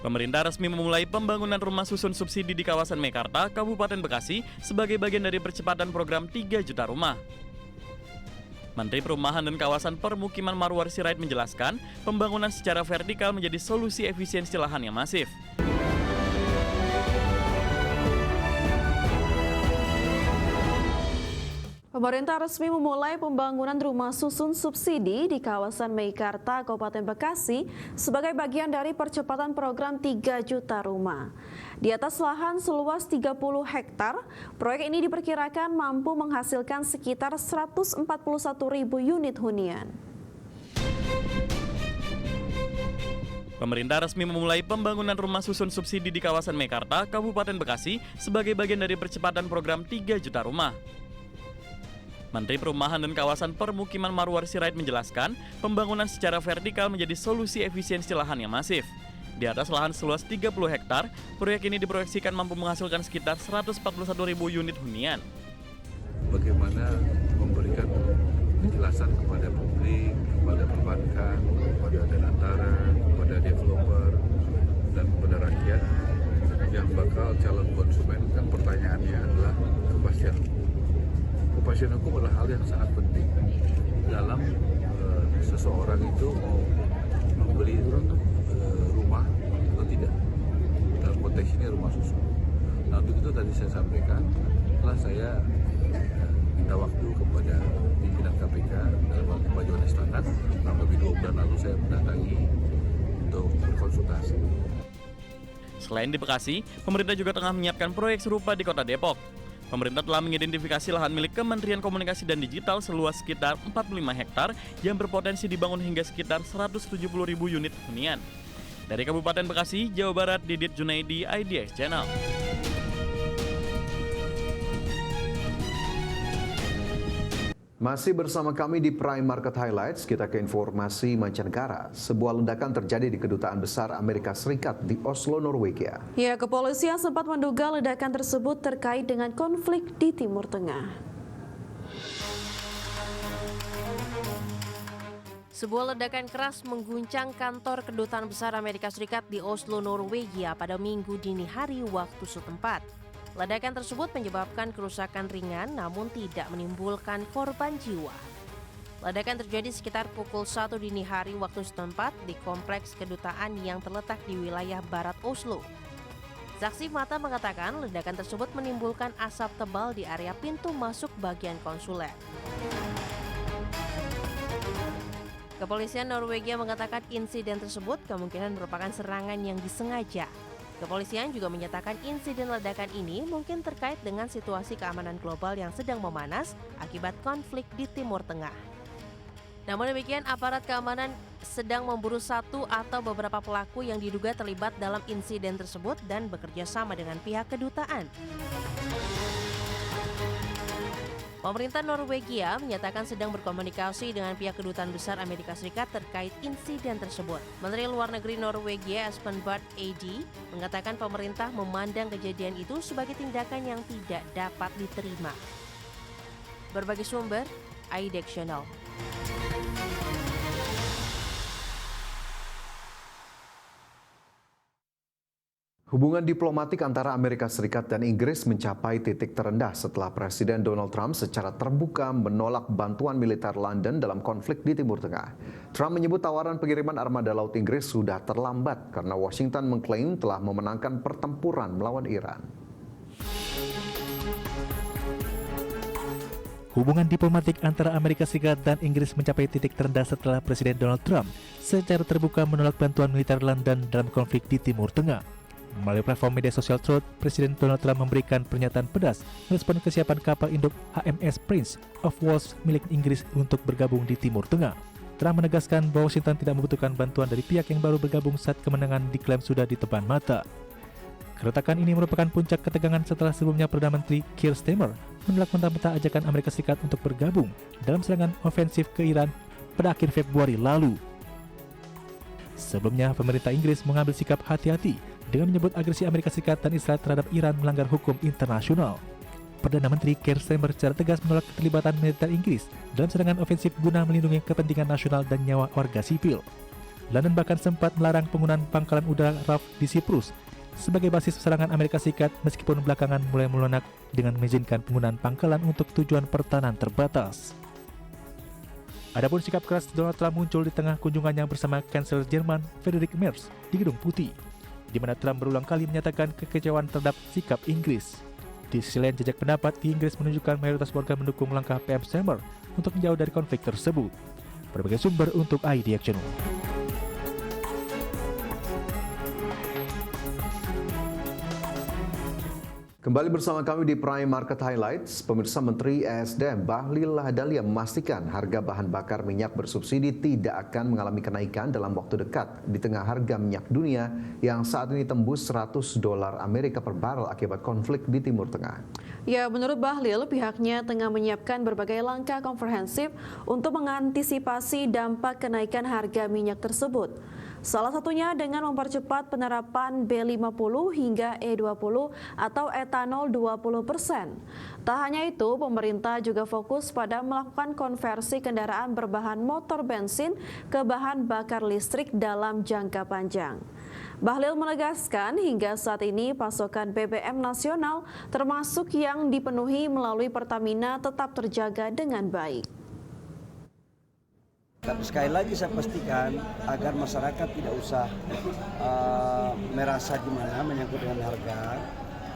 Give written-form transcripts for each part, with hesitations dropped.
Pemerintah resmi memulai pembangunan rumah susun subsidi di kawasan Meikarta, Kabupaten Bekasi sebagai bagian dari percepatan program 3 juta rumah. Menteri Perumahan dan Kawasan Permukiman Marwar Sirait menjelaskan, pembangunan secara vertikal menjadi solusi efisiensi lahan yang masif. Pemerintah resmi memulai pembangunan rumah susun subsidi di kawasan Meikarta, Kabupaten Bekasi sebagai bagian dari percepatan program 3 juta rumah. Di atas lahan seluas 30 hektar, proyek ini diperkirakan mampu menghasilkan sekitar 141.000 unit hunian. Pemerintah resmi memulai pembangunan rumah susun subsidi di kawasan Meikarta, Kabupaten Bekasi sebagai bagian dari percepatan program 3 juta rumah. Menteri Perumahan dan Kawasan Permukiman Marwar Sirait menjelaskan, pembangunan secara vertikal menjadi solusi efisiensi lahan yang masif. Di atas lahan seluas 30 hektar, proyek ini diproyeksikan mampu menghasilkan sekitar 141.000 unit hunian. Bagaimana memberikan penjelasan kepada publik, kepada perbankan, kepada danantara, kepada developer, dan kepada rakyat yang bakal calon konsumen. Kan pertanyaannya adalah kepastian hukum. Kepastian hukum adalah hal yang sangat penting dalam seseorang itu mau membeli rumah atau tidak. Dalam konteks ini rumah susun. Nah, untuk itu tadi saya sampaikan, setelah saya minta waktu kepada pimpinan KPK dalam hal Pak Johannes Tanak, kurang lebih 2 bulan lalu saya mendatangi untuk berkonsultasi. Selain di Bekasi, pemerintah juga tengah menyiapkan proyek serupa di Kota Depok. Pemerintah telah mengidentifikasi lahan milik Kementerian Komunikasi dan Digital seluas sekitar 45 hektar yang berpotensi dibangun hingga sekitar 170.000 unit hunian. Dari Kabupaten Bekasi, Jawa Barat, Didit Junaidi, IDX Channel. Masih bersama kami di Prime Market Highlights, kita ke informasi mancanegara. Sebuah ledakan terjadi di Kedutaan Besar Amerika Serikat di Oslo, Norwegia. Ya, kepolisian sempat menduga ledakan tersebut terkait dengan konflik di Timur Tengah. Sebuah ledakan keras mengguncang kantor Kedutaan Besar Amerika Serikat di Oslo, Norwegia pada Minggu dini hari waktu setempat. Ledakan tersebut menyebabkan kerusakan ringan namun tidak menimbulkan korban jiwa. Ledakan terjadi sekitar pukul 1 dini hari waktu setempat di kompleks kedutaan yang terletak di wilayah barat Oslo. Saksi mata mengatakan ledakan tersebut menimbulkan asap tebal di area pintu masuk bagian konsuler. Kepolisian Norwegia mengatakan insiden tersebut kemungkinan merupakan serangan yang disengaja. Kepolisian juga menyatakan insiden ledakan ini mungkin terkait dengan situasi keamanan global yang sedang memanas akibat konflik di Timur Tengah. Namun demikian, aparat keamanan sedang memburu satu atau beberapa pelaku yang diduga terlibat dalam insiden tersebut dan bekerja sama dengan pihak kedutaan. Pemerintah Norwegia menyatakan sedang berkomunikasi dengan pihak Kedutaan Besar Amerika Serikat terkait insiden tersebut. Menteri Luar Negeri Norwegia Espen Barth Eide mengatakan pemerintah memandang kejadian itu sebagai tindakan yang tidak dapat diterima. Berbagai sumber, IDX Channel. Hubungan diplomatik antara Amerika Serikat dan Inggris mencapai titik terendah setelah Presiden Donald Trump secara terbuka menolak bantuan militer London dalam konflik di Timur Tengah. Trump menyebut tawaran pengiriman armada laut Inggris sudah terlambat karena Washington mengklaim telah memenangkan pertempuran melawan Iran. Hubungan diplomatik antara Amerika Serikat dan Inggris mencapai titik terendah setelah Presiden Donald Trump secara terbuka menolak bantuan militer London dalam konflik di Timur Tengah. Melalui platform media sosial Truth, Presiden Donald Trump memberikan pernyataan pedas merespon kesiapan kapal induk HMS Prince of Wales milik Inggris untuk bergabung di Timur Tengah. Trump menegaskan bahwa Washington tidak membutuhkan bantuan dari pihak yang baru bergabung saat kemenangan diklaim sudah di depan mata. Keretakan ini merupakan puncak ketegangan setelah sebelumnya Perdana Menteri Keir Starmer menolak mentah-mentah ajakan Amerika Serikat untuk bergabung dalam serangan ofensif ke Iran pada akhir Februari lalu. Sebelumnya, pemerintah Inggris mengambil sikap hati-hati dengan menyebut agresi Amerika Serikat dan Israel terhadap Iran melanggar hukum internasional. Perdana Menteri Keir Starmer secara tegas menolak keterlibatan militer Inggris dalam serangan ofensif guna melindungi kepentingan nasional dan nyawa warga sipil. London bahkan sempat melarang penggunaan pangkalan udara RAF di Siprus sebagai basis serangan Amerika Serikat, meskipun belakangan mulai melunak dengan mengizinkan penggunaan pangkalan untuk tujuan pertahanan terbatas. Adapun sikap keras Donald Trump muncul di tengah kunjungannya bersama Kanselir Jerman Friedrich Merz di Gedung Putih, di mana Trump berulang kali menyatakan kekecewaan terhadap sikap Inggris. Di sisi lain, jejak pendapat di Inggris menunjukkan mayoritas warga mendukung langkah PM Starmer untuk menjauh dari konflik tersebut. Berbagai sumber untuk ID Action. Kembali bersama kami di Prime Market Highlights. Pemirsa, Menteri ESDM Bahlil Lahadalia memastikan harga bahan bakar minyak bersubsidi tidak akan mengalami kenaikan dalam waktu dekat di tengah harga minyak dunia yang saat ini tembus $100 Amerika per barel akibat konflik di Timur Tengah. Ya, menurut Bahlil, pihaknya tengah menyiapkan berbagai langkah komprehensif untuk mengantisipasi dampak kenaikan harga minyak tersebut. Salah satunya dengan mempercepat penerapan B50 hingga E20 atau etanol 20%. Tak hanya itu, pemerintah juga fokus pada melakukan konversi kendaraan berbahan motor bensin ke bahan bakar listrik dalam jangka panjang. Bahlil menegaskan hingga saat ini pasokan BBM nasional termasuk yang dipenuhi melalui Pertamina tetap terjaga dengan baik. Tapi sekali lagi saya pastikan agar masyarakat tidak usah merasa gimana menyangkut dengan harga,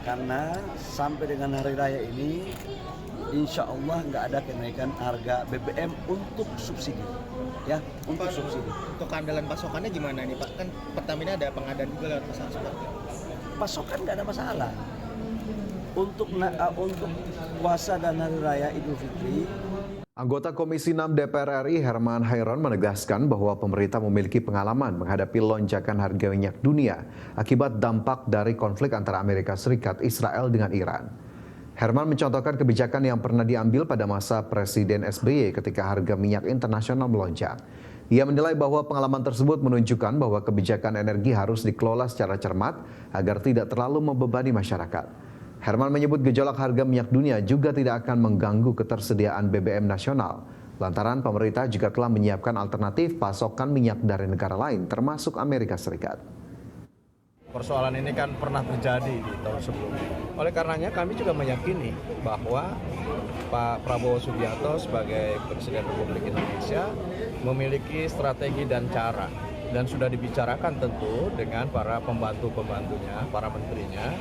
karena sampai dengan hari raya ini insya Allah nggak ada kenaikan harga BBM untuk subsidi, ya, untuk subsidi. Untuk keandalan pasokannya gimana nih Pak? Kan Pertamina ada pengadaan juga lewat pasar seperti itu. Pasokan nggak ada masalah. Untuk puasa dan hari raya Idul Fitri. Anggota Komisi 6 DPR RI Herman Hairon menegaskan bahwa pemerintah memiliki pengalaman menghadapi lonjakan harga minyak dunia akibat dampak dari konflik antara Amerika Serikat, Israel dengan Iran. Herman mencontohkan kebijakan yang pernah diambil pada masa Presiden SBY ketika harga minyak internasional melonjak. Ia menilai bahwa pengalaman tersebut menunjukkan bahwa kebijakan energi harus dikelola secara cermat agar tidak terlalu membebani masyarakat. Herman menyebut gejolak harga minyak dunia juga tidak akan mengganggu ketersediaan BBM nasional. Lantaran pemerintah juga telah menyiapkan alternatif pasokan minyak dari negara lain termasuk Amerika Serikat. Persoalan ini kan pernah terjadi di tahun sebelumnya. Oleh karenanya kami juga meyakini bahwa Pak Prabowo Subianto sebagai Presiden Republik Indonesia memiliki strategi dan cara. Dan sudah dibicarakan tentu dengan para pembantu-pembantunya, para menterinya,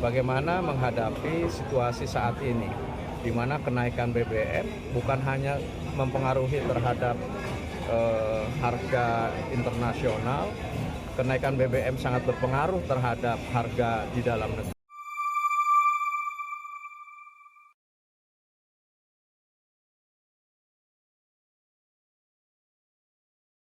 bagaimana menghadapi situasi saat ini, di mana kenaikan BBM bukan hanya mempengaruhi terhadap harga internasional, kenaikan BBM sangat berpengaruh terhadap harga di dalam negeri.